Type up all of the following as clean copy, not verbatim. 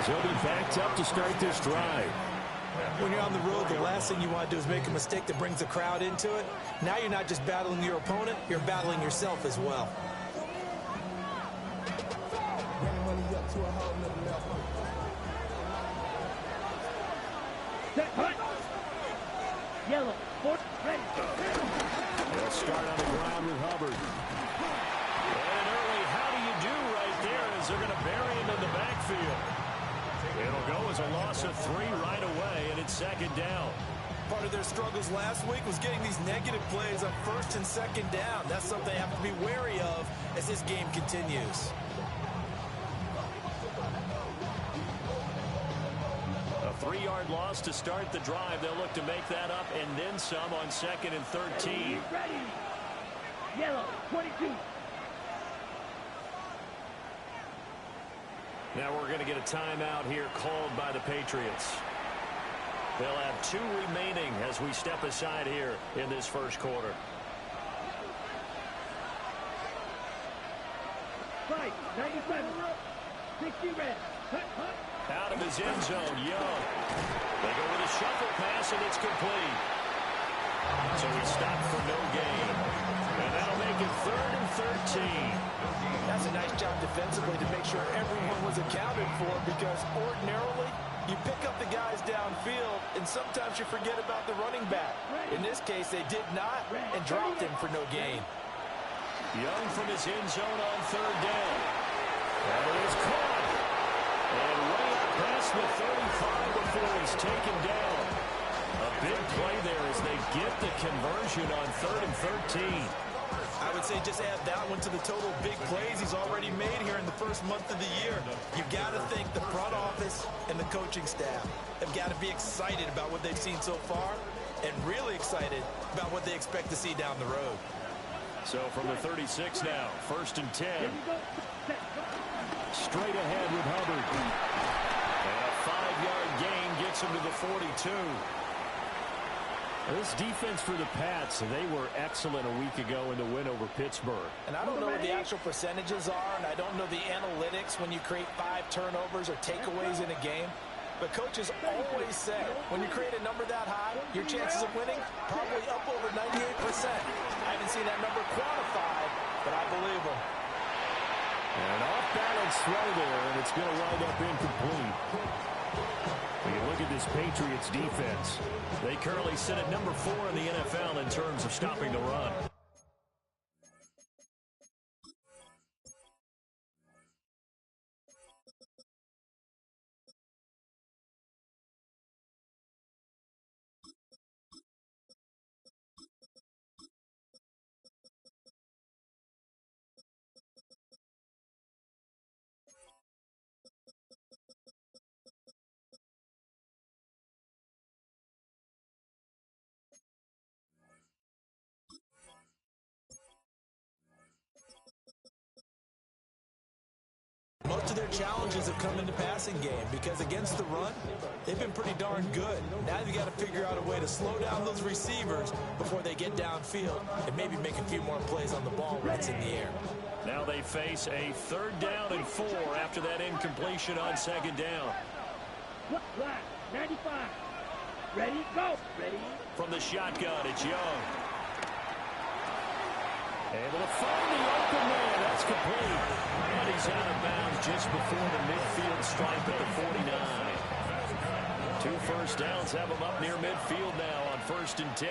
as he'll be backed up to start this drive. When you're on the road, the last thing you want to do is make a mistake that brings the crowd into it. Now you're not just battling your opponent, you're battling yourself as well. Yellow, ready. They'll start on the ground with Hubbard. And early, how do you do right there as they're going to bury him in the backfield? It'll go as a loss of 3 right away, and it's second down. Part of their struggles last week was getting these negative plays on first and second down. That's something they have to be wary of as this game continues. A 3-yard loss to start the drive. They'll look to make that up and then some on 2nd and 13. Ready. Yellow, 22. Now we're going to get a timeout here called by the Patriots. They'll have 2 remaining as we step aside here in this first quarter. Fight, 97. 60 red. Out of his end zone, Young. They go with a shuffle pass, and it's complete. So he stopped for no gain. And that'll make it 3rd and 13. That's a nice job defensively to make sure everyone was accounted for, because ordinarily you pick up the guys downfield and sometimes you forget about the running back. In this case, they did not and dropped him for no gain. Young from his end zone on 3rd down. And it is caught. And way up past the 35 before he's taken down. A big play there as they get the conversion on 3rd and 13. I would say just add that one to the total big plays he's already made here in the first month of the year. You've got to think the front office and the coaching staff have got to be excited about what they've seen so far and really excited about what they expect to see down the road. So from the 36 now, 1st and 10. Straight ahead with Hubbard. And a 5-yard gain gets him to the 42. This defense for the Pats, they were excellent a week ago in the win over Pittsburgh. And I don't know what the actual percentages are, and I don't know the analytics when you create 5 turnovers or takeaways in a game. But coaches always say, when you create a number that high, your chances of winning probably up over 98%. I haven't seen that number quantified, but I believe them. And an off-balance throw there, and it's going to wind up incomplete. When you look at this Patriots defense, they currently sit at number 4 in the NFL in terms of stopping the run. Most of their challenges have come in the passing game because against the run, they've been pretty darn good. Now you've got to figure out a way to slow down those receivers before they get downfield and maybe make a few more plays on the ball when it's in the air. Now they face a 3rd down and 4 after that incompletion on 2nd down. Black, 95. Ready, go. Ready. From the shotgun, it's Young. Able to find the open man. That's complete. And he's out of bounds just before the midfield stripe at the 49. 2 first downs have him up near midfield now on 1st and 10.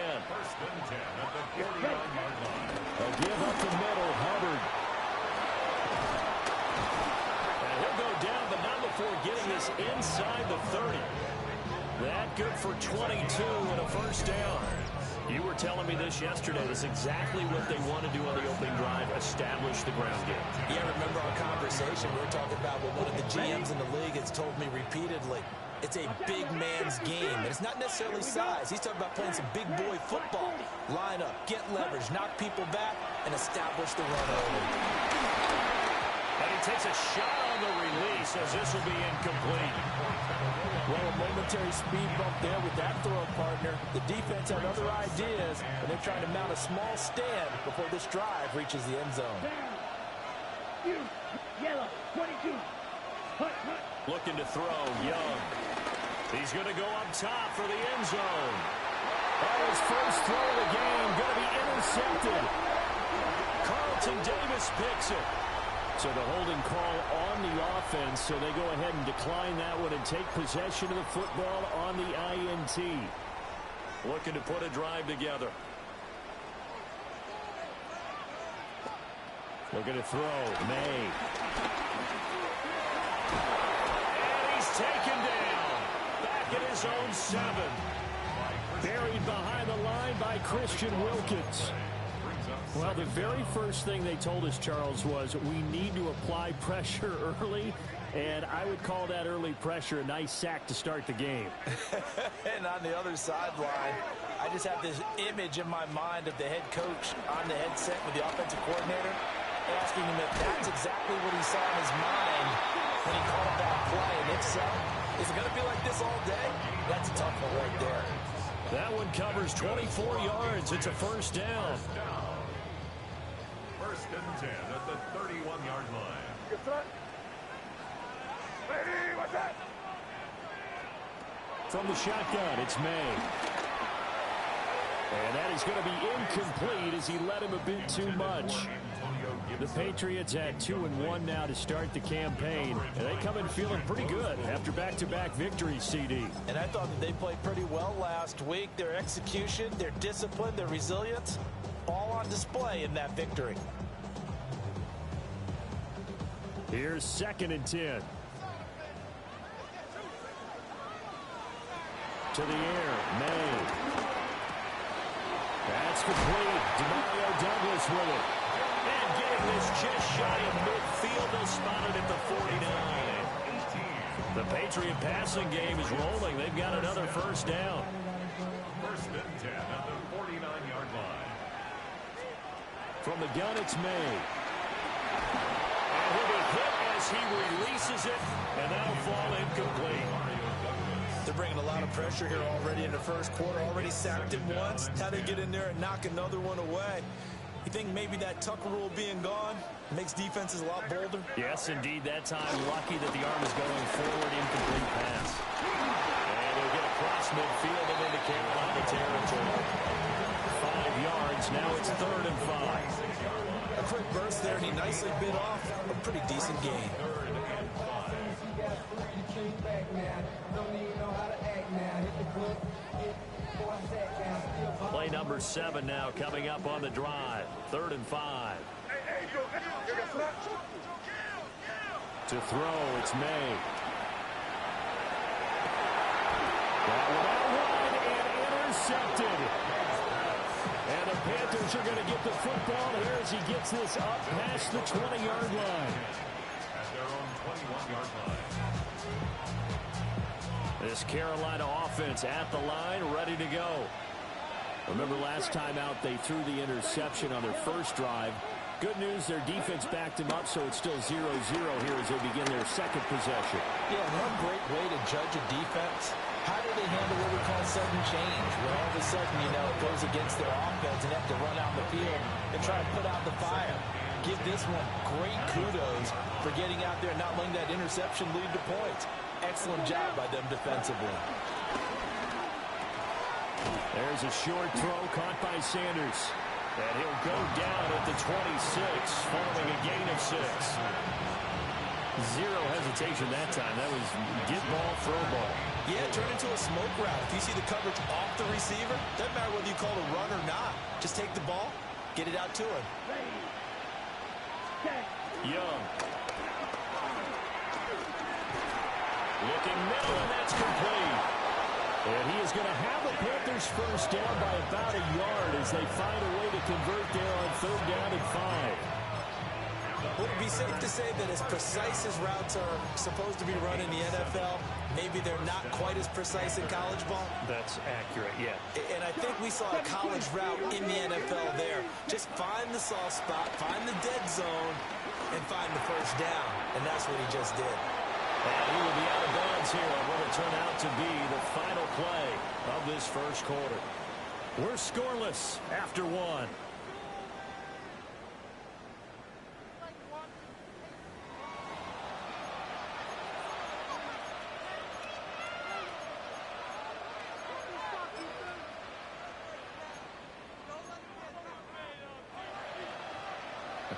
They'll give up the middle, Hubbard. And he'll go down, but not before getting this inside the 30. That good for 22 and a 1st down. You were telling me this yesterday. That's exactly what they want to do on the opening drive, establish the ground game. Yeah, remember our conversation. We were talking about what one of the GMs in the league has told me repeatedly. It's a big man's game. And it's not necessarily size. He's talking about playing some big boy football. Line up, get leverage, knock people back, and establish the run early. And he takes a shot on the release as this will be incomplete. Well, a momentary speed bump there with that throw partner. The defense had other ideas, and they're trying to mount a small stand before this drive reaches the end zone. Yellow, 22. Hut. Looking to throw, Young. He's going to go up top for the end zone. Oh, his first throw of the game going to be intercepted. Carlton Davis picks it. So the holding call on the offense, so they go ahead and decline that one and take possession of the football on the INT. Looking to put a drive together. Looking to throw, May. And he's taken down. Back at his own 7. Buried behind the line by Christian Wilkins. Well, the very first thing they told us, Charles, was we need to apply pressure early, and I would call that early pressure a nice sack to start the game. And on the other sideline, I just have this image in my mind of the head coach on the headset with the offensive coordinator asking him if that's exactly what he saw in his mind when he called that play. And if so, is it going to be like this all day? That's a tough one right there. That one covers 24 yards. It's a first down. First and 10 at the 31-yard line. Ready, what's that? From the shotgun, it's May. And that is going to be incomplete as he led him a bit too much. The Patriots at 2-1 now to start the campaign. And they come in feeling pretty good after back-to-back victories, CD. And I thought that they played pretty well last week. Their execution, their discipline, their resilience, all on display in that victory. Here's 2nd and 10. To the air, May. That's complete. Demario Douglas with it. And getting this just shy of midfield. They'll spot it at the 49. The Patriot passing game is rolling. They've got another first down. First and 10 at the 49-yard line. From the gun, it's May. And he'll be hit as he releases it, and that'll fall incomplete. They're bringing a lot of pressure here already in the first quarter. Already sacked him once. How they get in there and knock another one away. You think maybe that Tucker rule being gone makes defenses a lot bolder? Yes, indeed. That time, lucky that the arm is going forward. Incomplete pass. And they'll get across midfield and into Carolina territory. 5 yards. Now it's 3rd and 5. A quick burst there, and he nicely bit off a pretty decent gain. Play number 7 now coming up on the drive. 3rd and 5. To throw, it's May. That one out wide and intercepted. And the Panthers are going to get the football here as he gets this up past the 20-yard line. At their own 21-yard line. This Carolina offense at the line, ready to go. Remember last time out, they threw the interception on their first drive. Good news, their defense backed him up, so it's still 0-0 here as they begin their second possession. Yeah, one great way to judge a defense. How do they handle what we call sudden change? Where all of a sudden, you know, it goes against their offense and have to run out the field and try to put out the fire. Give this one great kudos for getting out there and not letting that interception lead to points. Excellent job by them defensively. There's a short throw caught by Sanders. And he'll go down at the 26, following a gain of 6. Zero hesitation that time. That was get ball, throw ball. Yeah, turn into a smoke route. If you see the coverage off the receiver, doesn't matter whether you call it a run or not. Just take the ball, get it out to him. Young. Looking middle, and that's complete. And he is going to have the Panthers first down by about a yard as they find a way to convert there on 3rd down and 5. Would it be safe to say that as precise as routes are supposed to be run in the NFL, maybe they're not quite as precise in college ball? That's accurate, yeah. And I think we saw a college route in the NFL there. Just find the soft spot, find the dead zone, and find the first down. And that's what he just did. And he will be out of bounds here on what will turn out to be the final play of this first quarter. We're scoreless after 1.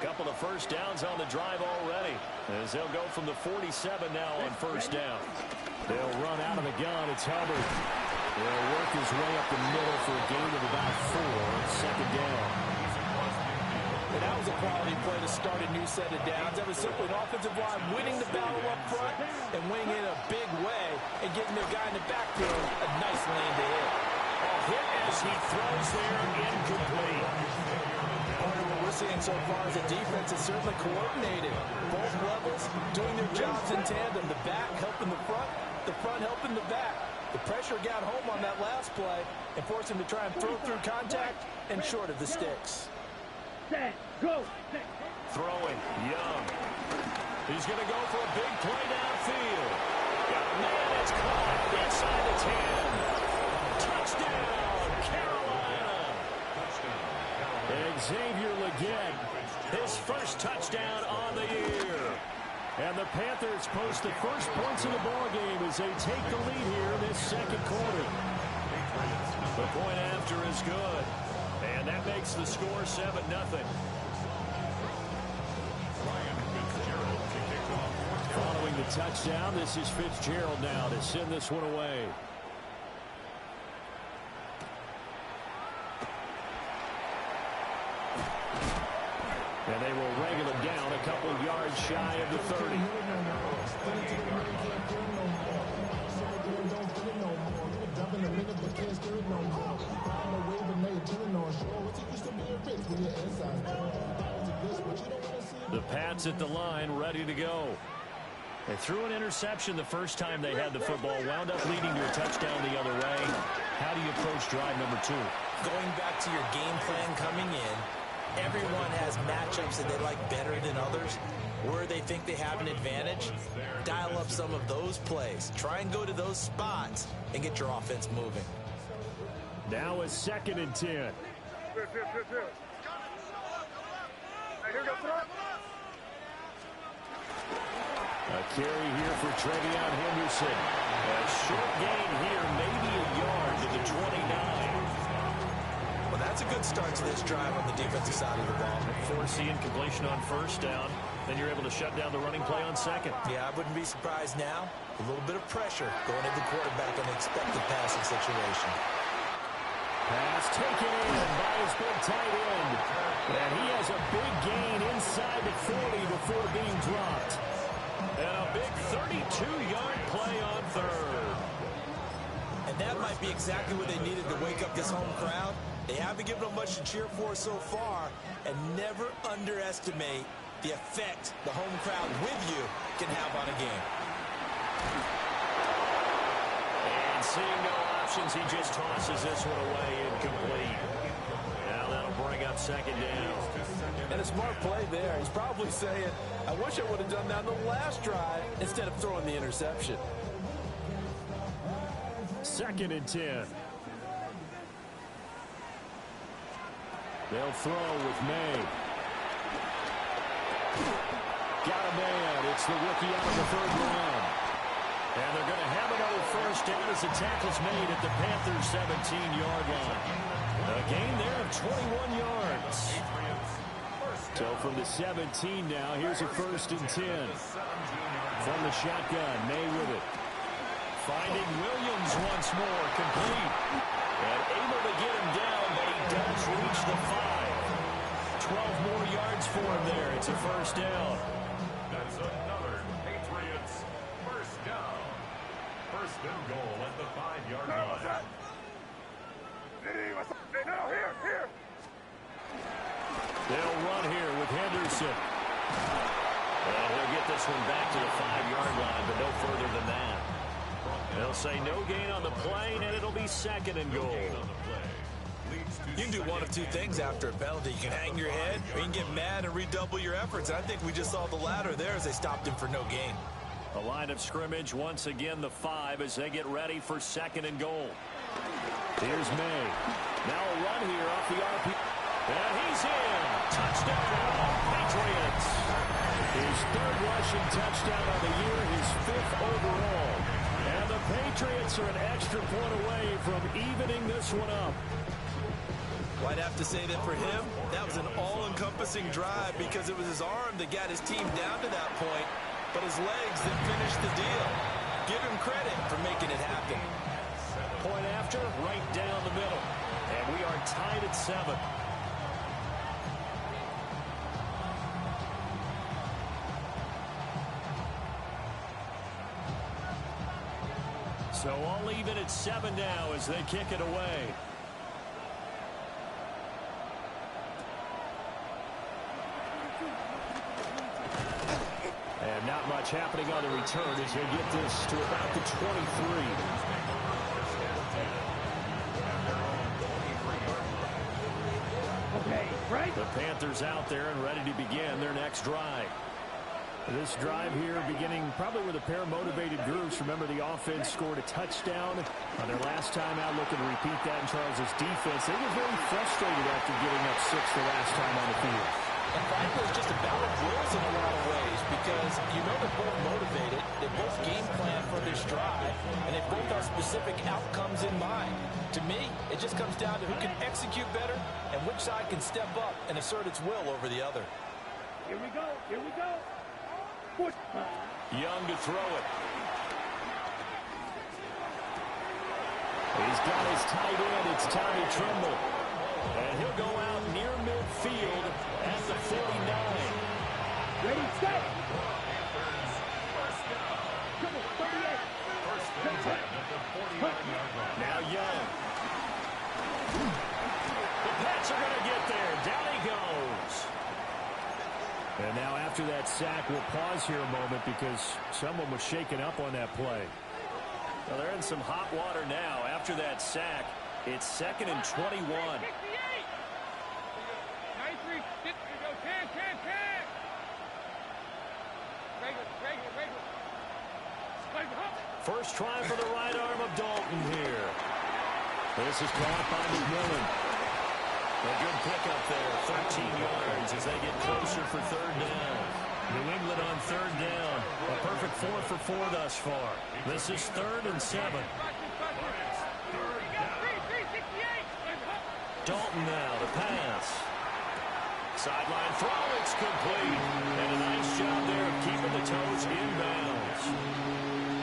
couple of first downs on the drive already, as they'll go from the 47 now on first down. They'll run out of the gun. It's Hubbard. They'll work his way up the middle for a gain of about 4 on second down. And that was a quality play to start a new set of downs. That was simply an offensive line winning the battle up front and winning it a big way and giving their guy in the backfield a nice lane to hit. Hit as he throws there, incomplete. What we're seeing so far is the defense is certainly coordinated. Both levels doing their jobs in tandem. The back helping the front helping the back. The pressure got home on that last play and forced him to try and throw through contact and short of the sticks. Set, go. Set. Throwing, Young. He's going to go for a big play downfield. Got a man that's caught inside the 10. Touchdown, Carolina. Xavier Legette, his first touchdown on the year. And the Panthers post the first points of the ballgame as they take the lead here in this second quarter. The point after is good. And that makes the score 7-0. Following the touchdown, this is Fitzgerald now to send this one away. And they will wrangle him down a couple yards shy of the 30. The Pats at the line, ready to go. They threw an interception the first time they had the football, wound up leading to a touchdown the other way. How do you approach drive number 2? Going back to your game plan coming in, everyone has matchups that they like better than others. Where they think they have an advantage, dial up some of those plays. Try and go to those spots and get your offense moving. Now a 2nd and 10. A carry here for Trevion Henderson. A short gain here, maybe a yard to the 29. Well, that's a good start to this drive on the defensive side of the ball. Forcing completion on first down. Then you're able to shut down the running play on second. Yeah, I wouldn't be surprised now. A little bit of pressure going at the quarterback in an expected passing situation. Pass taken in by his big tight end. And he has a big gain inside the 40 before being dropped. And a big 32-yard play on third. And that might be exactly what they needed to wake up this home crowd. They haven't given them much to cheer for so far. And never underestimate the effect the home crowd with you can have on a game. And seeing no options, he just tosses this one away, incomplete. Now that'll bring up second down. And a smart play there. He's probably saying, I wish I would have done that on the last drive instead of throwing the interception. 2nd and 10. They'll throw with May. Got a man. It's the rookie out of the 3rd round. And they're going to have another first down as the tackle's made at the Panthers' 17-yard line. A gain there of 21 yards. So from the 17 now, here's a 1st and 10. From the shotgun, May with it. Finding Williams once more, complete. And able to get him down, but he does reach the 5. 12 more yards for him there. It's a first down. That's another Patriots first down. First and goal at the 5-yard line. Here. They'll run here with Henderson. Well, he'll get this one back to the 5-yard line, but no further than that. They'll say no gain on the play, and it'll be 2nd and goal. You can do one of two things after a penalty. You can hang your head, or you can get mad and redouble your efforts. And I think we just saw the latter there as they stopped him for no gain. A line of scrimmage, once again the 5 as they get ready for 2nd and goal. Here's May. Now a run here off the RP. And he's in. Touchdown, Patriots. His 3rd rushing touchdown of the year, his 5th overall. And the Patriots are an extra point away from evening this one up. Well, I'd have to say that for him, that was an all-encompassing drive because it was his arm that got his team down to that point, but his legs that finished the deal. Give him credit for making it happen. Point after, right down the middle. And we are tied at 7. So all even at 7 now as they kick it away. And not much happening on the return as they get this to about the 23. Okay, right? The Panthers out there and ready to begin their next drive. This drive here beginning probably with a pair of motivated groups. Remember, the offense scored a touchdown on their last time out, looking to repeat that in Charles's defense. They were very frustrated after giving up 6 the last time on the field. And frankly, it's just a battle of wills in a lot of ways because you know they're both motivated, they both game plan for this drive, and they both have specific outcomes in mind. To me, it just comes down to who can execute better and which side can step up and assert its will over the other. Here we go, here we go. Young to throw it. He's got his tight end. It's Tommy Tremble. And he'll go out near midfield at the 49. Ready, set. Come on, 38. Now Young. The Pats are going to get there. Down he goes. And now after that sack, we'll pause here a moment because someone was shaken up on that play. Well, they're in some hot water now. After that sack, it's 2nd and 21. 93. 10. First try for the right arm of Dalton here. This is caught by McMillan. A good pickup there, 13 yards as they get closer for 3rd down. New England on 3rd down. A perfect 4 for 4 thus far. This is 3rd and 7. Dalton now, the pass. Sideline throw, it's complete. And a nice job there of keeping the toes inbounds.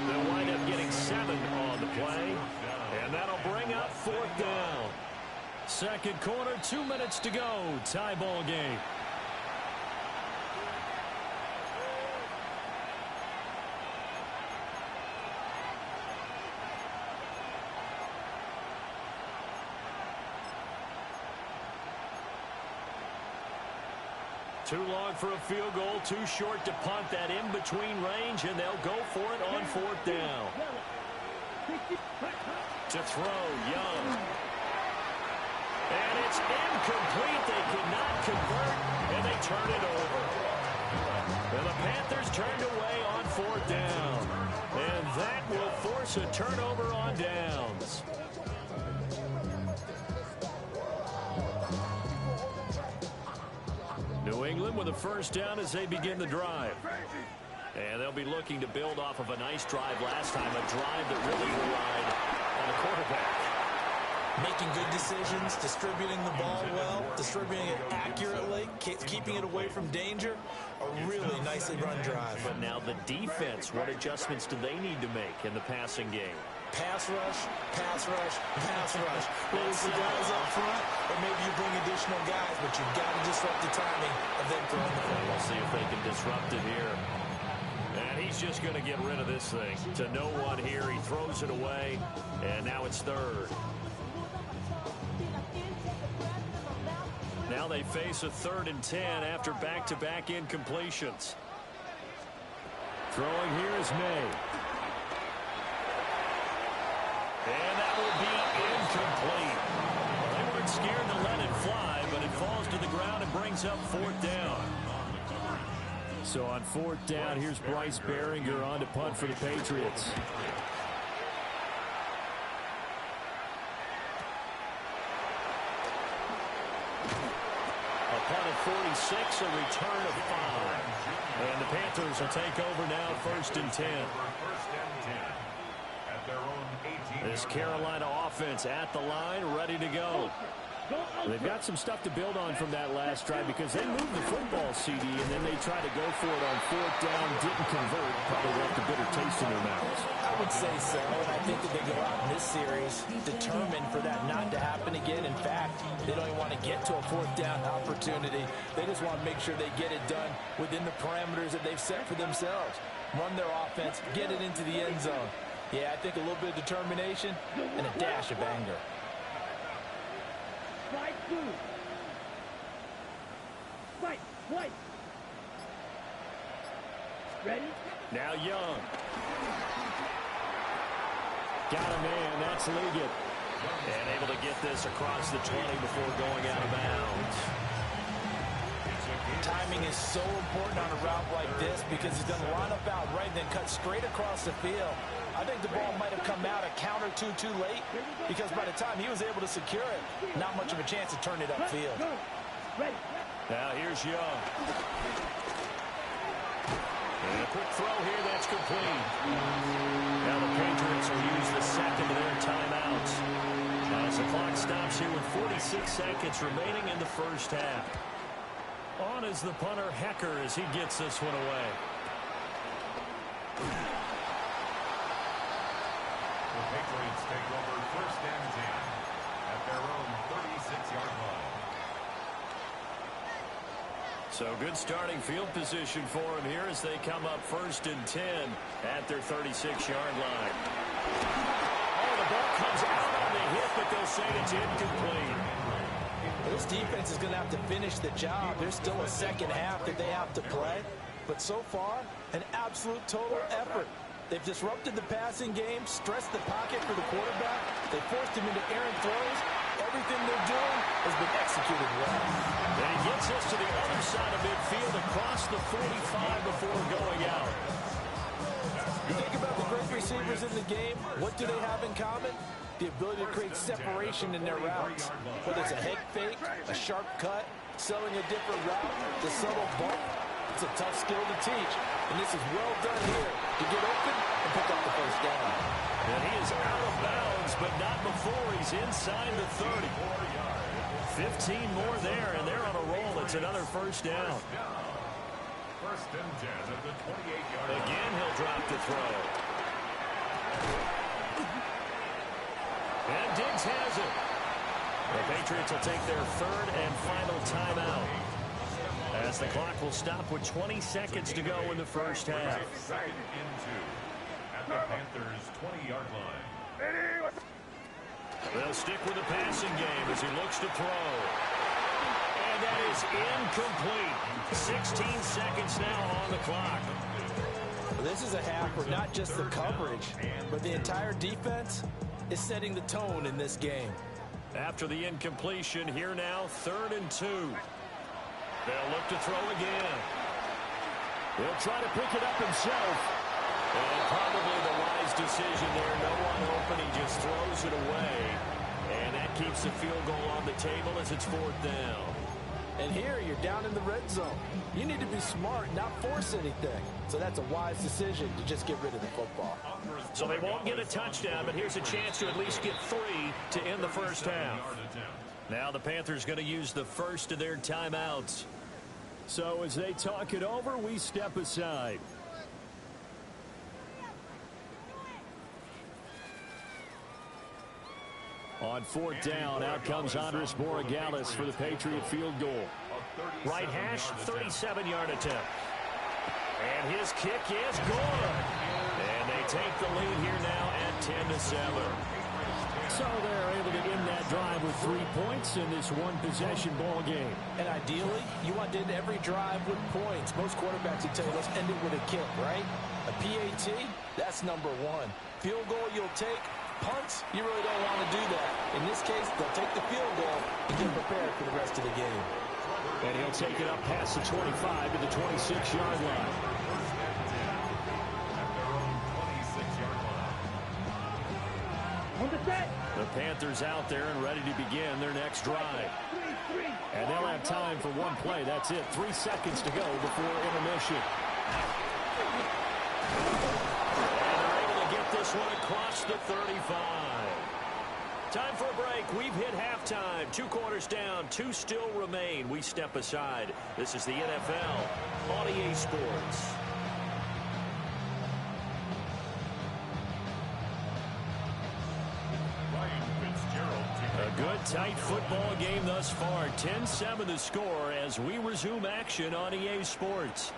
They'll wind up getting 7 on the play. And that'll bring up 4th down. Second quarter, 2 minutes to go. Tie ball game. Too long for a field goal, too short to punt that in-between range, and they'll go for it on 4th down. To throw, Young. And it's incomplete. They cannot convert, and they turn it over. And the Panthers turned away on 4th down. And that will force a turnover on downs. New England with a first down as they begin the drive. And they'll be looking to build off of a nice drive last time, a drive that really relied on the quarterback. Making good decisions, distributing the ball well, distributing it accurately, keeping it away from danger. A really nicely run drive. But now the defense, what adjustments do they need to make in the passing game? Pass rush, pass rush, pass rush. Whether it's the guys up front or maybe you bring additional guys, but you've got to disrupt the timing of them throwing the ball. We'll see if they can disrupt it here. And he's just going to get rid of this thing. To no one here, he throws it away, and now it's 3rd. Now they face a 3rd and 10 after back-to-back incompletions. Throwing here is May. And that will be incomplete. Well, they weren't scared to let it fly, but it falls to the ground and brings up 4th down. So on 4th down, here's Bryce Behringer on to punt for the Patriots. A punt of 46, a return of 5. And the Panthers will take over now, 1st and 10. This Carolina offense at the line, ready to go. They've got some stuff to build on from that last drive because they moved the football, CD, and then they tried to go for it on fourth down, didn't convert, probably left a bitter taste in their mouths. I would say so, and I think that they go out in this series determined for that not to happen again. In fact, they don't even want to get to a fourth down opportunity. They just want to make sure they get it done within the parameters that they've set for themselves. Run their offense, get it into the end zone. Yeah, I think a little bit of determination and a dash of anger. Strike two. Fight, white. Ready? Now Young. Got a man, that's Liggett. And able to get this across the 20 before going out of bounds. Timing is so important on a route like this because he's going to line up out right and then cut straight across the field. I think the ball might have come out a count or two too late because by the time he was able to secure it, not much of a chance to turn it upfield. Ready. Now here's Young. And a quick throw here that's complete. Now the Patriots will use the second of their timeouts as the clock stops here with 46 seconds remaining in the first half. On is the punter Hecker as he gets this one away. The Patriots take over first and 10 at their own 36-yard line. So good starting field position for him here as they come up first and 10 at their 36-yard line. Oh, the ball comes out on the hit, but they'll say it's incomplete. This defense is going to have to finish the job. There's still a second half that they have to play. But so far, an absolute total effort. They've disrupted the passing game, stressed the pocket for the quarterback. They forced him into errant throws. Everything they're doing has been executed well. And he gets us to the other side of midfield across the 45 before going out. You think about the great receivers in the game, what do they have in common? The ability to create separation in their routes. Whether it's a head fake, a sharp cut, selling a different route, the subtle bump, it's a tough skill to teach. And this is well done here to get open and pick up the first down. And he is out of bounds, but not before he's inside the 30. 15 more there, and they're on a roll. It's another first down. First and 10 at the 28-yard line. Again, he'll drop the throw. And Diggs has it. The Patriots will take their third and final timeout as the clock will stop with 20 seconds to go in the first half. Second and 2 at the Panthers' 20-yard line. They'll stick with the passing game as he looks to throw. And that is incomplete. 16 seconds now on the clock. Well, this is a half where not just the coverage, but the entire defense is setting the tone in this game. After the incompletion, here now, 3rd and 2. They'll look to throw again. He'll try to pick it up himself. And probably the wise decision there. No one open. He just throws it away. And that keeps the field goal on the table as it's 4th down. And here you're down in the red zone. You need to be smart, not force anything. So that's a wise decision to just get rid of the football. So they won't get a touchdown, but here's a chance to at least get 3 to end the first half. Now the Panthers going to use the first of their timeouts. So as they talk it over, we step aside. On 4th down, out comes Andres Borregales for the Patriot field goal. Right hash, 37-yard attempt. And his kick is good. And they take the lead here now at 10-7. So they're able to end that drive with 3 points in this one-possession ball game. And ideally, you want to end every drive with points. Most quarterbacks would tell you, let's end it with a kick, right? A PAT, that's number 1. Field goal you'll take. Punts, you really don't want to do that. In this case, they'll take the field goal and get prepared for the rest of the game. And he'll take it up past the 25 to the 26-yard line. On the set. The Panthers out there and ready to begin their next drive. And they'll have time for one play. That's it. 3 seconds to go before intermission. And they're able to get this one across the 35. Time for a break. We've hit halftime. 2 quarters down. 2 still remain. We step aside. This is the NFL on EA Sports. A good, tight football game thus far. 10-7 the score as we resume action on EA Sports.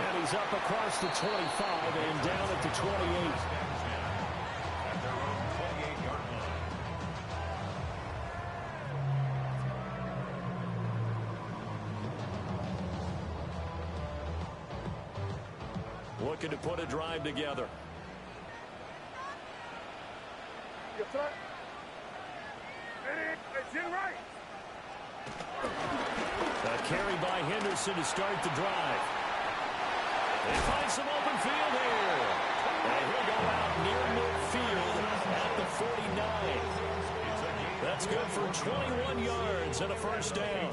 And he's up across the 25 and down at the 28. At their own 28-yard line. Looking to put a drive together. It's in right. A carry by Henderson to start the drive. They find some open field here. And he'll go out near midfield at the 49. That's good for 21 yards and a first down.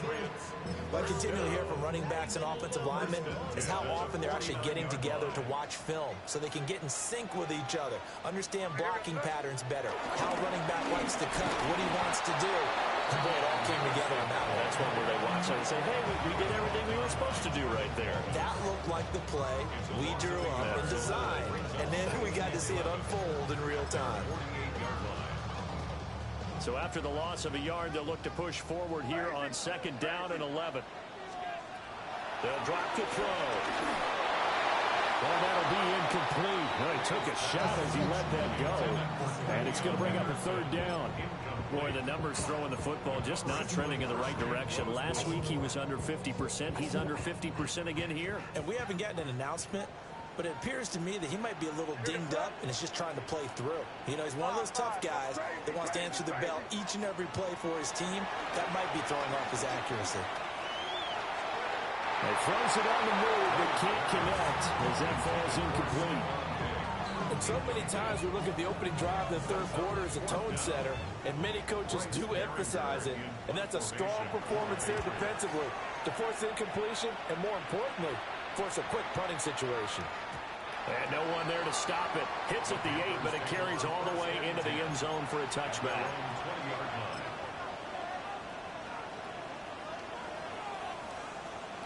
What I continually hear from running backs and offensive linemen is how often they're actually getting together to watch film so they can get in sync with each other, understand blocking patterns better, how a running back likes to cut, what he wants to do. And boy, it all came together on that one. That's one where they watch and say, hey, we did everything we were supposed to do right there. That looked like the play we drew up and designed, and then we got to see it unfold in real time. So after the loss of a yard, they'll look to push forward here on 2nd down and 11. They'll drop the throw. Well, that'll be incomplete. Well, he took a shot as he let that go. And it's going to bring up a 3rd down. Boy, the numbers throwing the football just not trending in the right direction. Last week he was under 50%. He's under 50% again here. And we haven't gotten an announcement, but it appears to me that he might be a little dinged up and is just trying to play through. You know, he's one of those tough guys that wants to answer the bell each and every play for his team. That might be throwing off his accuracy. He throws it on the move, but can't connect as that falls incomplete. And so many times we look at the opening drive of the 3rd quarter as a tone setter, and many coaches do emphasize it. And that's a strong performance there defensively to force incompletion and, more importantly, force a quick punting situation. And no one there to stop it. Hits at the 8, but it carries all the way into the end zone for a touchback.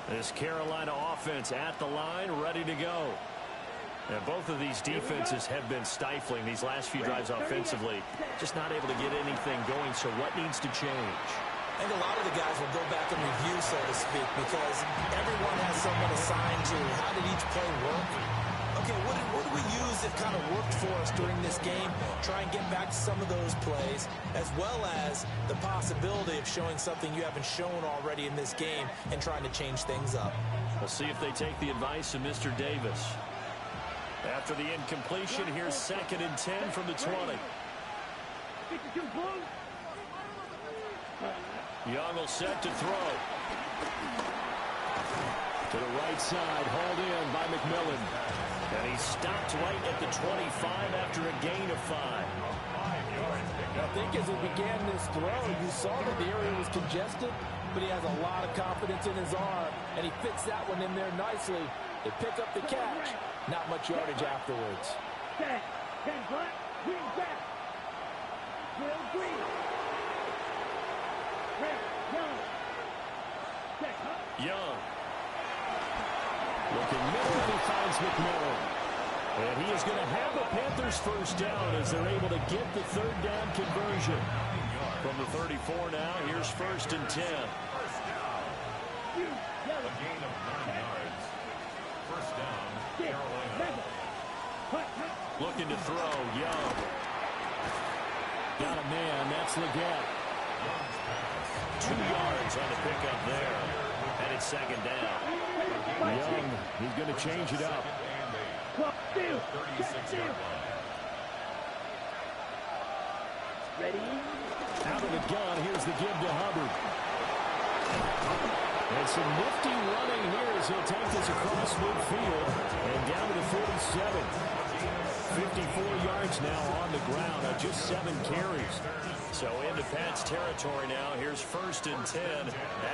This Carolina offense at the line, ready to go. And both of these defenses have been stifling these last few drives offensively. Just not able to get anything going, so what needs to change? I think a lot of the guys will go back and review, so to speak, because everyone has someone assigned to how did each play work. Okay, what did we use that kind of worked for us during this game? Try and get back to some of those plays, as well as the possibility of showing something you haven't shown already in this game and trying to change things up. We'll see if they take the advice of Mr. Davis. After the incompletion, here's 2nd and 10 from the 20. Young will set to throw. To the right side, hauled in by McMillan. And he's stopped right at the 25 after a gain of 5. I think as he began this throw, you saw that the area was congested, but he has a lot of confidence in his arm, and he fits that one in there nicely. They pick up the catch. Not much yardage afterwards. 10 black, green back. Will green. Red, yellow. Check, huh? Young. Looking middle, and he finds McMillan. And he is going to have the Panthers first down as they're able to get the 3rd down conversion. From the 34 now, here's 1st and 10. A gain of 9 yards. First down, Carolina. Looking to throw, Young. Got a man, that's Leggett. 2 yards on the pickup there. And it's 2nd down. Young, he's going to change it up. 36-yard line. Ready? Out of the gun, here's the give to Hubbard. And some nifty running here as he'll take this across midfield and down to the 47. 54 yards now on the ground on just 7 carries. So into Pat's territory now. Here's 1st and 10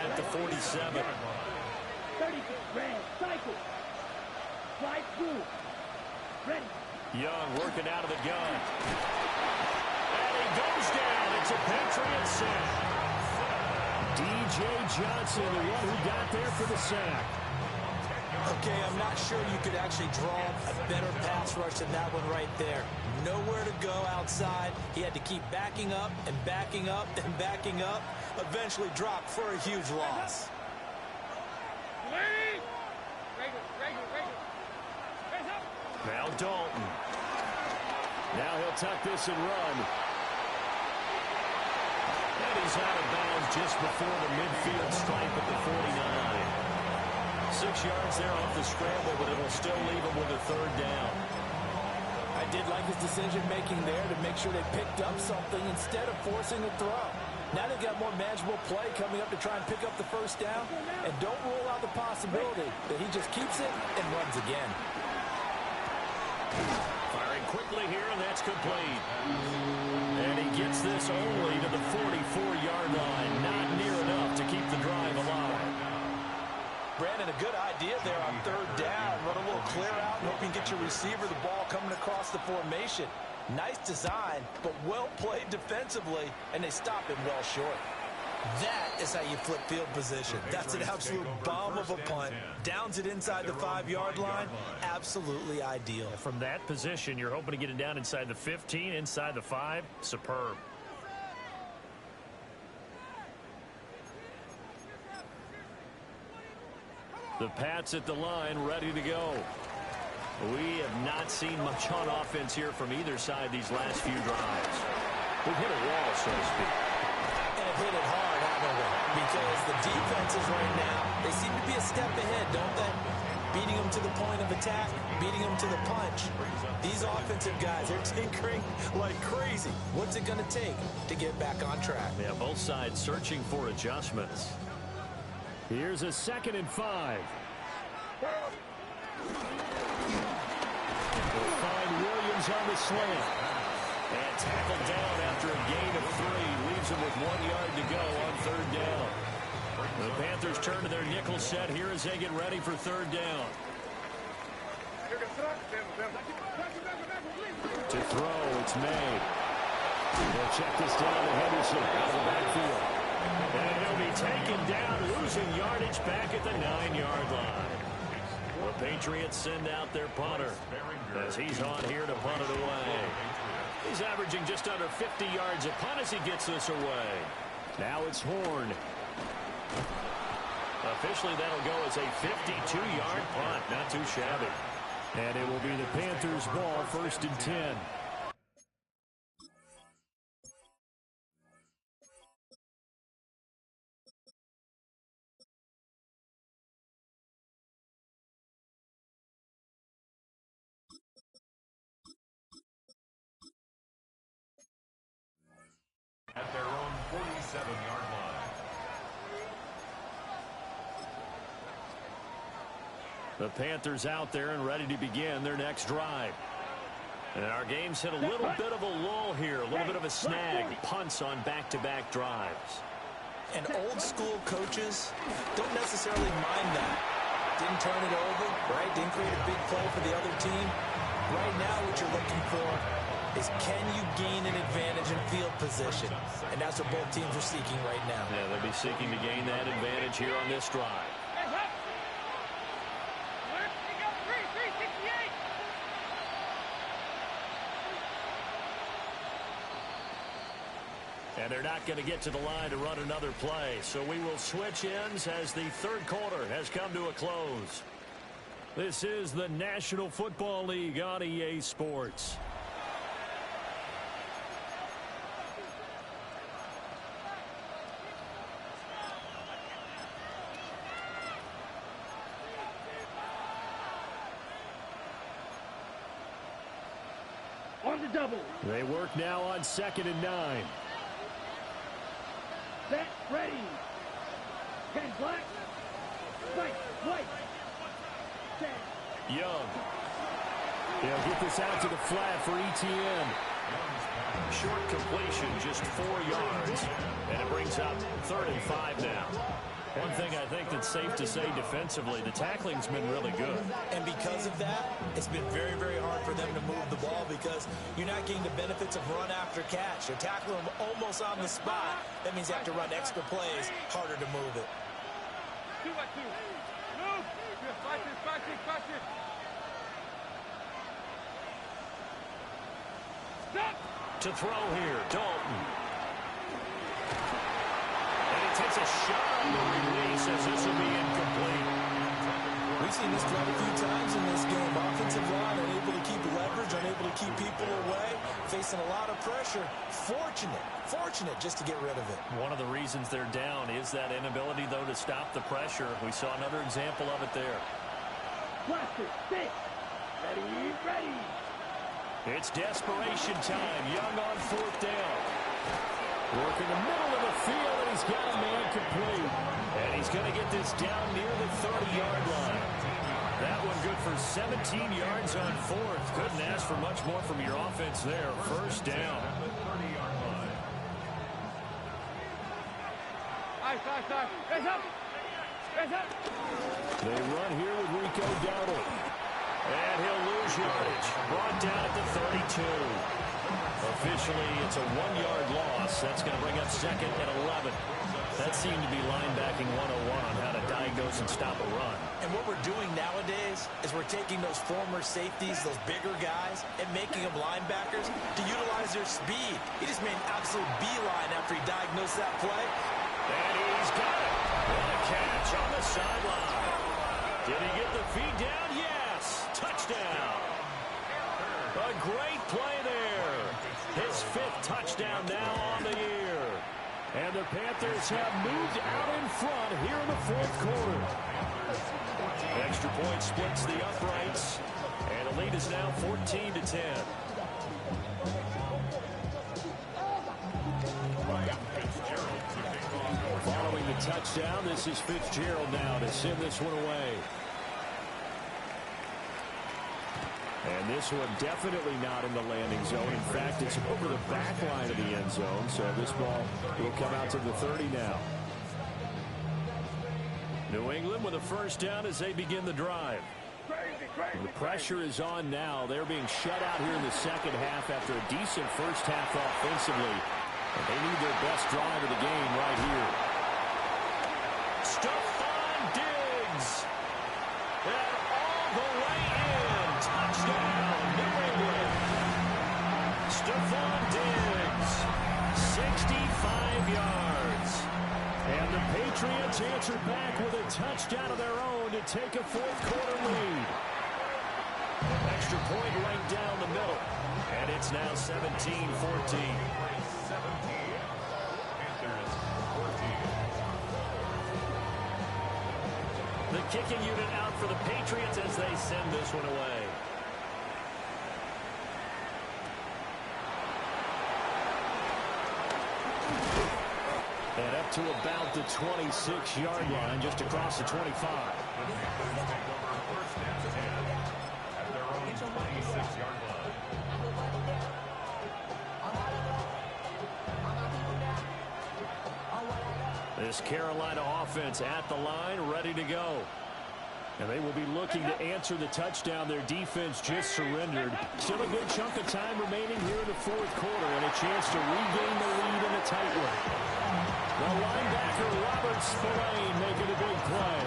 at the 47. 36 red, cycle. Slide through. Ready. Young working out of the gun. And he goes down. It's a Patriot sack. D.J. Johnson, the one who got there for the sack. Okay, I'm not sure you could actually draw a better pass rush than that one right there. Nowhere to go outside. He had to keep backing up and backing up and backing up. Eventually dropped for a huge loss. Now Dalton. Now he'll tuck this and run. And he's out of bounds just before the midfield stripe at the 49. 6 yards there off the scramble, but it'll still leave him with a third down. I did like his decision-making there to make sure they picked up something instead of forcing a throw. Now they've got more manageable play coming up to try and pick up the first down. And don't rule out the possibility that he just keeps it and runs again. Firing quickly here, and that's complete. And he gets this only to the 44-yard line. Not near enough to keep the drive alive. Brandon, a good idea there on third down. Run a little clear out and hope you can get your receiver the ball coming across the formation. Nice design, but well played defensively, and they stop him well short. That is how you flip field position. That's an absolute bomb of a punt. Downs it inside the 5-yard line. Absolutely ideal. From that position, you're hoping to get it down inside the 15, inside the 5. Superb. The Pats at the line, ready to go. We have not seen much on offense here from either side these last few drives. We've hit a wall, so to speak. And have hit it hard, haven't we? Because the defenses right now, they seem to be a step ahead, don't they? Beating them to the point of attack, beating them to the punch. These offensive guys, they're tinkering like crazy. What's it going to take to get back on track? Yeah, both sides searching for adjustments. Here's a 2nd and 5. They'll find Williams on the slant. And tackled down after a gain of 3. Leaves him with 1 yard to go on third down. The Panthers turn to their nickel set here as they get ready for third down. To throw, it's made. They'll check this down to Henderson out of the backfield. And he'll be taken down, losing yardage back at the 9-yard line. The Patriots send out their punter as he's on here to punt it away. He's averaging just under 50 yards a punt as he gets this away. Now it's Horn. Officially, that'll go as a 52-yard punt. Not too shabby. And it will be the Panthers' ball, 1st and 10. At their own 47-yard line. The Panthers out there and ready to begin their next drive. And our game's hit a little bit of a lull here, a little bit of a snag. Punts on back-to-back drives. And old-school coaches don't necessarily mind that. Didn't turn it over, right? Didn't create a big play for the other team. Right now what you're looking for is can you gain an advantage in field position? And that's what both teams are seeking right now. Yeah, they'll be seeking to gain that advantage here on this drive. And they're not going to get to the line to run another play. So we will switch ends as the third quarter has come to a close. This is the National Football League on EA Sports. On the double. They work now on 2nd and 9. Set, ready. 10 black. Right, white. Set. Young. They'll get this out to the flat for ETN. Short completion, just 4 yards. And it brings up 3rd and 5 now. One thing I think that's safe to say defensively, the tackling's been really good. And because of that, it's been very, very hard for them to move the ball because you're not getting the benefits of run after catch. You're tackling them almost on the spot. That means you have to run extra plays, harder to move it. Move! Watch it! Stop! To throw here, Dalton. And he takes a shot on the release as this will be incomplete. We've seen this quite a few times in this game. Offensive line unable to keep leverage, unable to keep people away, facing a lot of pressure. Fortunate just to get rid of it. One of the reasons they're down is that inability, though, to stop the pressure. We saw another example of it there. Blaster, sit. Ready. It's desperation time. Young on fourth down. Working the middle of the field, and he's got a man complete. And he's going to get this down near the 30-yard line. That one good for 17 yards on fourth. Couldn't ask for much more from your offense there. First down. Hands up. They run here with Rico Dowdle. And he'll lose yardage. Brought down at the 32. Officially, it's a 1-yard loss. That's going to bring up second and 11. That seemed to be linebacking 101 on how to diagnose and stop a run. And what we're doing nowadays is we're taking those former safeties, those bigger guys, and making them linebackers to utilize their speed. He just made an absolute beeline after he diagnosed that play. And he's got it. What a catch on the sideline. Did he get the feet down? Yes. Touchdown. A great play there. His 5th touchdown now on the year. And the Panthers have moved out in front here in the 4th quarter. Extra point splits the uprights. And the lead is now 14-10. Following the touchdown, this is Fitzgerald now to send this one away. And this one definitely not in the landing zone. In fact, it's over the back line of the end zone. So this ball will come out to the 30 now. New England with a first down as they begin the drive. The pressure is on now. They're being shut out here in the second half after a decent first half offensively. And they need their best drive of the game right here. Stephon Diggs. And all the way in. Touchdown, New England. Stephon Diggs. 65 yards. And the Patriots answer back with a touchdown of their own to take a 4th quarter lead. Extra point right down the middle. And it's now 17-14. The kicking unit out for the Patriots as they send this one away. And up to about the 26-yard line, just across the 25. At their own 26-yard line. This Carolina offense at the line, ready to go. And they will be looking to answer the touchdown their defense just surrendered. Still a good chunk of time remaining here in the 4th quarter and a chance to regain the lead in a tight one. The linebacker, Robert Spillane, making a big play.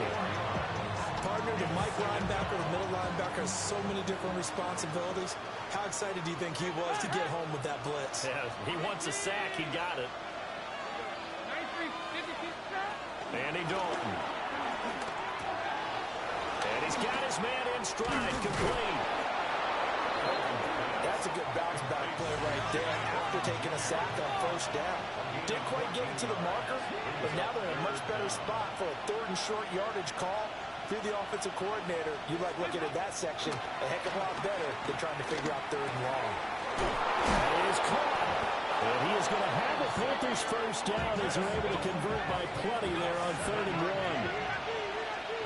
Partner, the Mike linebacker, the middle linebacker has so many different responsibilities. How excited do you think he was to get home with that blitz? Yeah, he wants a sack. He got it. Andy Dalton. And he's got his man in stride, complete. That's a good bounce back play right there after taking a sack on first down. Didn't quite get it to the marker, but now they're in a much better spot for a 3rd and short yardage call. If you're the offensive coordinator, you like looking at that section a heck of a lot better than trying to figure out 3rd and long. That is caught. And he is going to have the Panthers first down as they're able to convert by plenty there on 3rd and 1.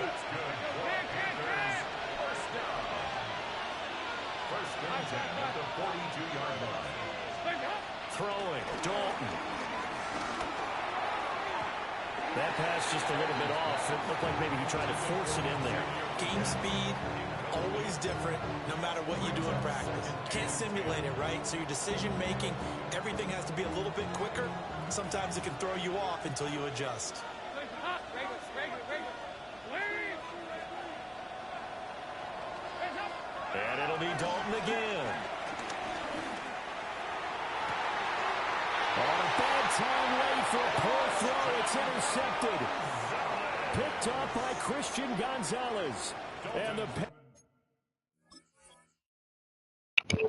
That's good. Panthers, first down. First and 10 at the 42-yard line. Throwing, Dalton. That pass just a little bit off. It looked like maybe he tried to force it in there. Game speed, always different, no matter what you do in practice. Can't simulate it, right? So your decision-making, everything has to be a little bit quicker. Sometimes it can throw you off until you adjust. And it'll be Dalton again. On a bad time late for a poor throw. It's intercepted. Picked up by Christian Gonzalez. And the...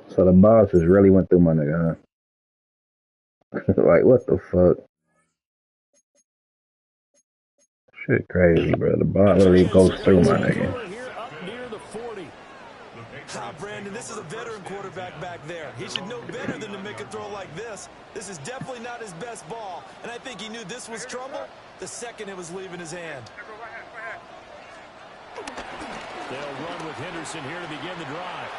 So the bosses really went through my nigga, huh? Like, what the fuck? Shit crazy, bro. The boss really goes through my nigga. Brandon, this is a veteran quarterback back there. He should know better than to make a throw like this. This is definitely not his best ball, and I think he knew this was trouble the second it was leaving his hand. They'll run with Henderson here to begin the drive.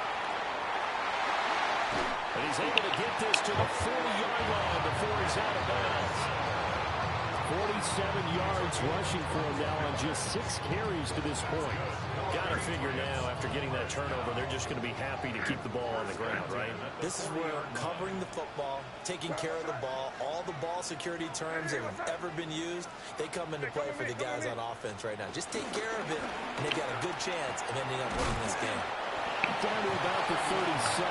And he's able to get this to the 40-yard line before he's out of bounds. 47 yards rushing for him now on just 6 carries to this point. Got to figure now, after getting that turnover, they're just going to be happy to keep the ball on the ground, right? This is where covering the football, taking care of the ball, all the ball security terms that have ever been used, they come into play for the guys on offense right now. Just take care of it, and they've got a good chance of ending up winning this game. Down to about the 37.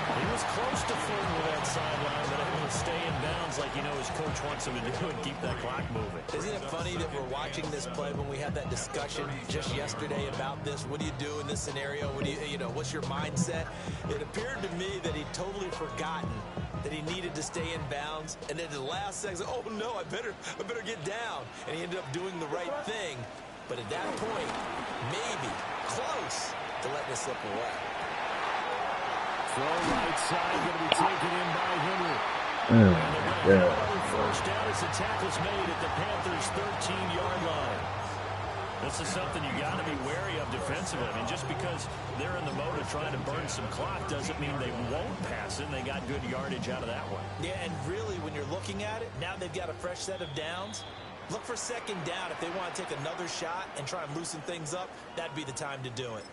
He was close to flirting with that sideline, but able to stay in bounds like his coach wants him to do and keep that clock moving. Isn't it funny that we're watching this play when we had that discussion just yesterday about this? What do you do in this scenario? What do what's your mindset? It appeared to me that he'd totally forgotten that he needed to stay in bounds, and then at the last second, oh no, I better get down. And he ended up doing the right thing. But at that point, maybe close to letting it slip away. Throw right side, going to be taken in by Henry. First down as the tackle's made at the Panthers' 13-yard line. This is something you got to be wary of defensively. I mean, just because they're in the mode of trying to burn some clock doesn't mean they won't pass it. They got good yardage out of that one. Yeah, and really, when you're looking at it, now they've got a fresh set of downs. Look for second down. If they want to take another shot and try and loosen things up, that'd be the time to do it.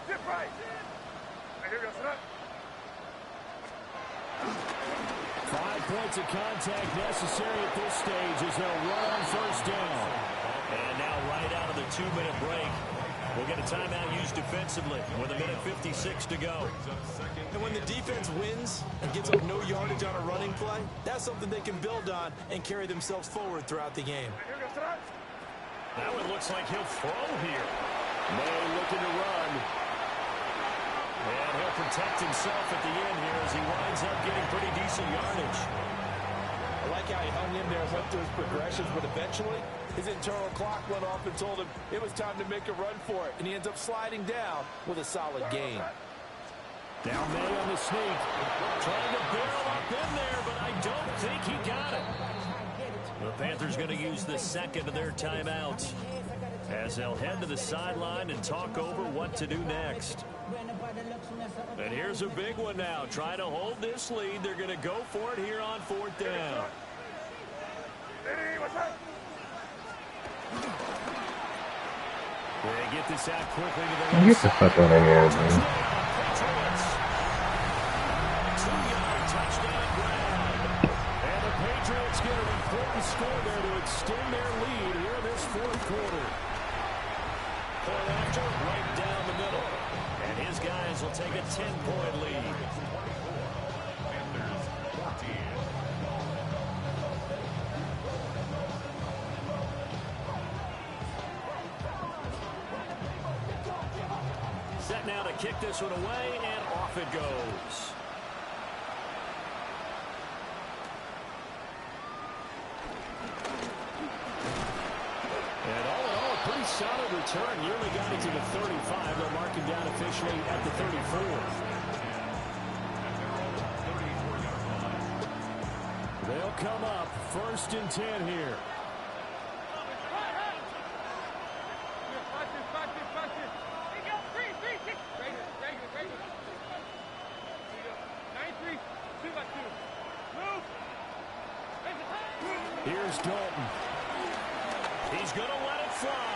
Dip right. Here we go, set up. 5 points of contact necessary at this stage as they'll run on first down. And now right out of the 2-minute break, we'll get a timeout used defensively with 1:56 to go. And when the defense wins and gives up no yardage on a running play, that's something they can build on and carry themselves forward throughout the game. Now it looks like he'll throw here. May looking to run. And he'll protect himself at the end here as he winds up getting pretty decent yardage. I like how he hung in there and went through his progressions, but eventually his internal clock went off and told him it was time to make a run for it, and he ends up sliding down with a solid gain. Now May on the sneak. Trying to barrel up in there, but I don't think he got it. The Panthers going to use the second of their timeouts as they'll head to the sideline and talk over what to do next. And here's a big one now. Trying to hold this lead. They're going to go for it here on 4th down. They get this out quickly to the Get the fuck out of here, man. 2-yard touchdown grab. And the Patriots get an important score there to extend their lead here in this 4th quarter. Point after, right down the middle. And his guys will take a 10-point lead. Panthers 14. Set now to kick this one away, and off it goes. And all in all, a pretty solid return. Nearly got it to the 35. They'll mark him down officially at the 34. They'll come up 1st and 10 here. Here's Dalton. He's going to let it fly.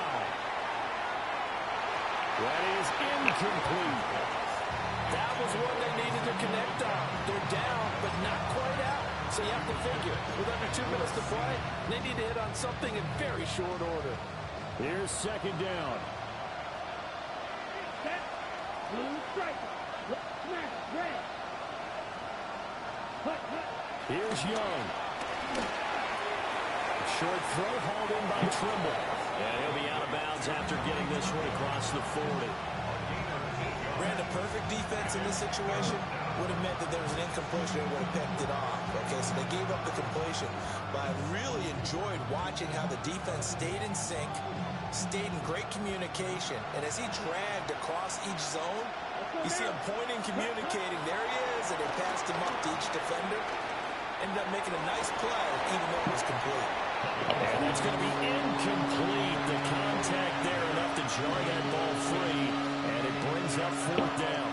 That is incomplete. That was one they needed to connect on. They're down, but not quite out. So you have to figure, with under 2 minutes to play, they need to hit on something in very short order. Here's second down. Set. Blue striker. Smash. Red. Hut. Here's Young. Short throw hauled in by Trimble. And he'll be out of bounds after getting this one across the 40. Brandon, perfect defense in this situation would have meant that there was an incompletion and would have picked it off. Okay, so they gave up the completion. But I really enjoyed watching how the defense stayed in sync, stayed in great communication. And as he dragged across each zone, you see him pointing, communicating. There he is, and they passed him up to each defender. Ended up making a nice play, even though it was complete. And that's going to be incomplete. The contact there enough to jar that ball free, and it brings up fourth down.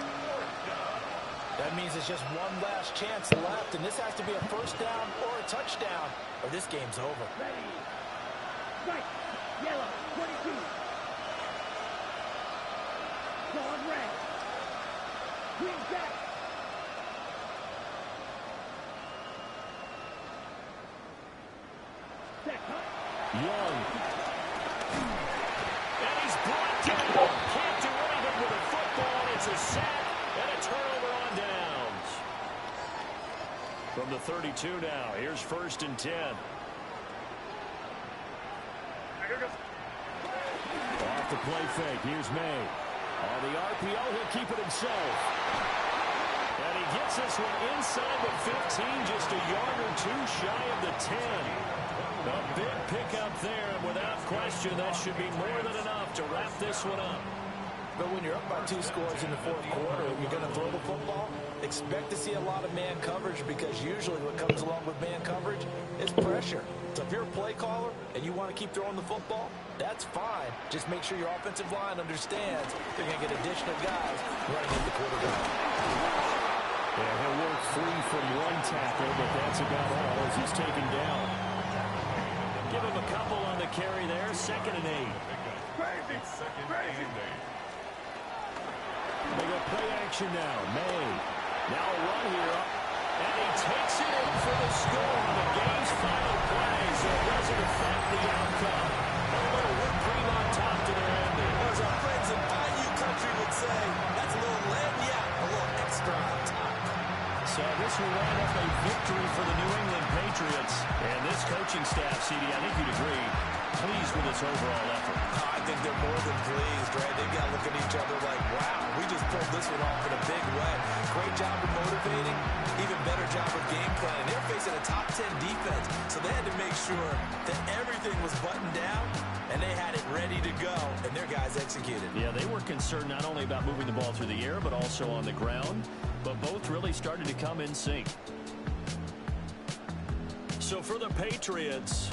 That means it's just one last chance left, and this has to be a first down or a touchdown, or this game's over. Ready. Right. Yellow. 22. Zone red. Green back. Set. Hut. Young. And he's brought down. Can't do anything with a football. It's a sack and a turnover on downs. From the 32 now, here's first and 10. Off the play fake, here's May. On the RPO, he'll keep it himself. And he gets this one inside the 15, just a yard or two shy of the 10. A big pickup there, and without question, that should be more than enough to wrap this one up. But when you're up by 2 scores in the fourth quarter and you're going to throw the football, expect to see a lot of man coverage, because usually what comes along with man coverage is pressure. So if you're a play caller and you want to keep throwing the football, that's fine. Just make sure your offensive line understands they're going to get additional guys running at the quarterback. Yeah, he'll work free from one tackle, but that's about all as he's taken down. Give him a couple on the carry there, 2nd and 8. Crazy. Crazy. They go play action now. May. Now a run here. And he takes it in for the score on the game's final play, so it doesn't affect the outcome. A little whipped cream on top to their ending. As our friends in Bayou Country would say, that's a little lagniappe, a little extra on top. So this will wind up a victory for the New England Patriots. And this coaching staff, CD, I think you'd agree, pleased with this overall effort. I think they're more than pleased, right? They've got to look at each other like, wow, we just pulled this one off in a big way. Great job of motivating, even better job of game planning. They're facing a top 10 defense, so they had to make sure that everything was buttoned down, and they had it ready to go, and their guys executed. Yeah, they were concerned not only about moving the ball through the air, but also on the ground. But both really started to come in sync. So for the Patriots,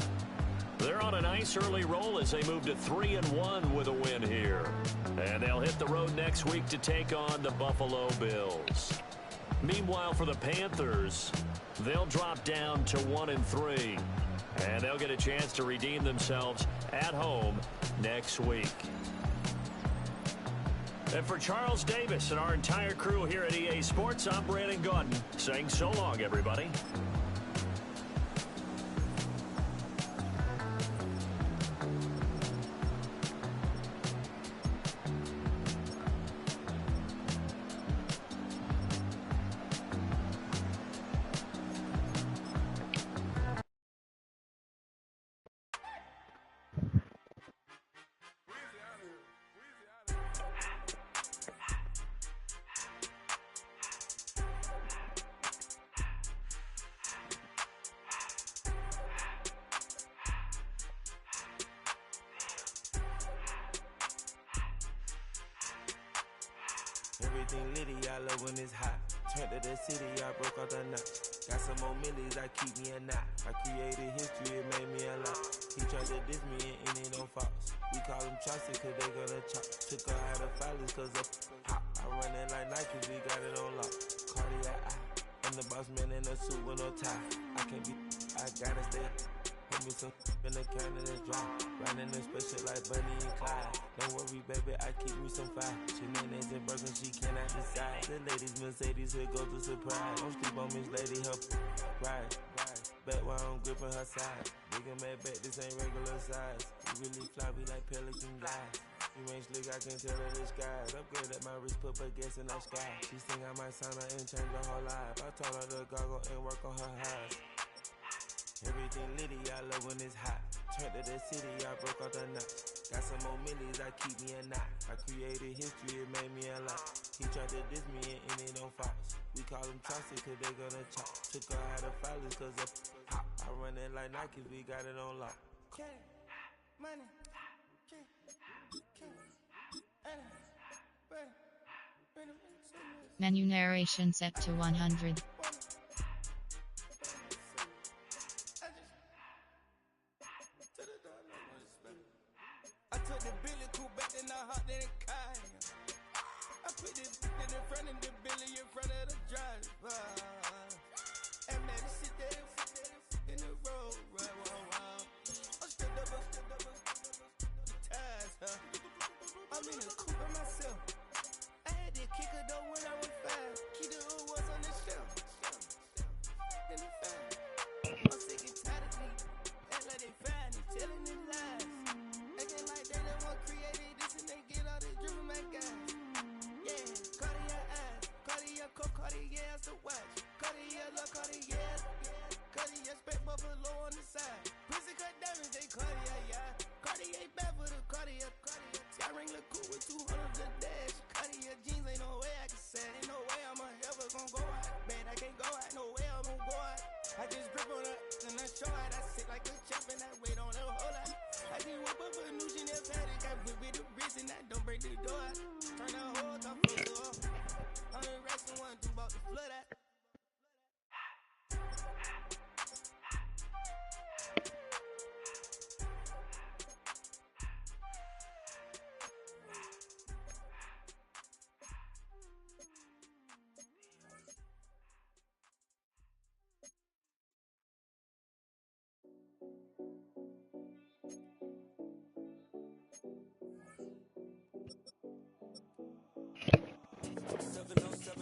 they're on a nice early roll as they move to 3-1 with a win here. And they'll hit the road next week to take on the Buffalo Bills. Meanwhile, for the Panthers, they'll drop down to 1-3. And they'll get a chance to redeem themselves at home next week. And for Charles Davis and our entire crew here at EA Sports, I'm Brandon Gaudin saying so long, everybody. Everything litty, I love when it's hot. Turned to the city, I broke out the knot. Got some more millies, I keep me a knot. I created history, it made me a lot. He tried to diss me and it on Fox. We call them Chaucer cause they gonna chop. Took her out of filers cause of hot. I run it like Nike, we got it on lock. Cardiac eye. I'm the boss man in a suit with no tie. I can't be, I gotta stay. Put me some in the can of the dry. Riding in spaceship like Bunny and Clyde. Don't worry, baby, I keep me some fire. She names and broken, she cannot decide. The ladies Mercedes, here go to surprise. Don't sleep on Miss Lady, help ride. Back while I'm gripping her side. Nigga mad back, this ain't regular size. We really fly, we like pelican guys. You ain't slick, I can tell her the skies. Upgrade at my wrist, put her gas in the sky. She think I might sign her and change her whole life. I told her to goggle and work on her highs. Everything litty, I love when it's hot. Turned to the city, I broke out the knot. Got some more millies, I keep me a knot. I created history, it made me a lot. He tried to diss me and it don't fox. We call them toxic cause they gonna chop. Took her out of filers cause of pop. I run it like Nike, we got it on lock. Money. Menu narration set to 100. I took the Billy Cool back and I hopped in the car. I put this in the front of the Billy in front of the driver. And man, sit there in the road, right, wow. I'm still double, the ties, huh? I'm in the coupe by myself. I had to kick her though when I was 5. Keep the old ones on the shelf. In the fan. I'm sick and tired of me. Act like they find it, telling the lies. Acting like they the one created this and they get all this driven my guys. Yeah, Cartier eyes, Cartier coat, Cartier as the watch. Cartier look, Cartier, Cartier spec buffalo on the side. Pussy cut diamonds, they Cartier, yeah. Cartier bad for the Cartier. I ring the cool with 200 the dash. Cartier jeans, ain't no way I can say. Ain't no way I'm ever gonna go out. Man, I can't go out, no way I'm gonna go out. I just grip on her and I show out. I sit like a champ and I wait on her whole lot. I just whip up a new Chanel paddock. I whip with the wrist and I don't break the door out. Turn the whole top floor off. 100 racks and 1 2 about the flood out.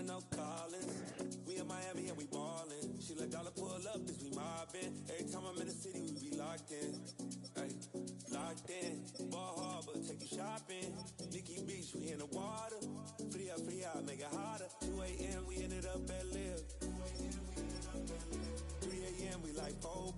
No callings. We in Miami and we ballin'. She let dollar pull up as we mobbin'. Every time I'm in the city, we be locked in. Ay, locked in. Ball Harbor, take you shopping. Nikki Beach, we in the water. Free up, make it hotter. 2 a.m. we ended up at Live. 3 a.m. we like 4.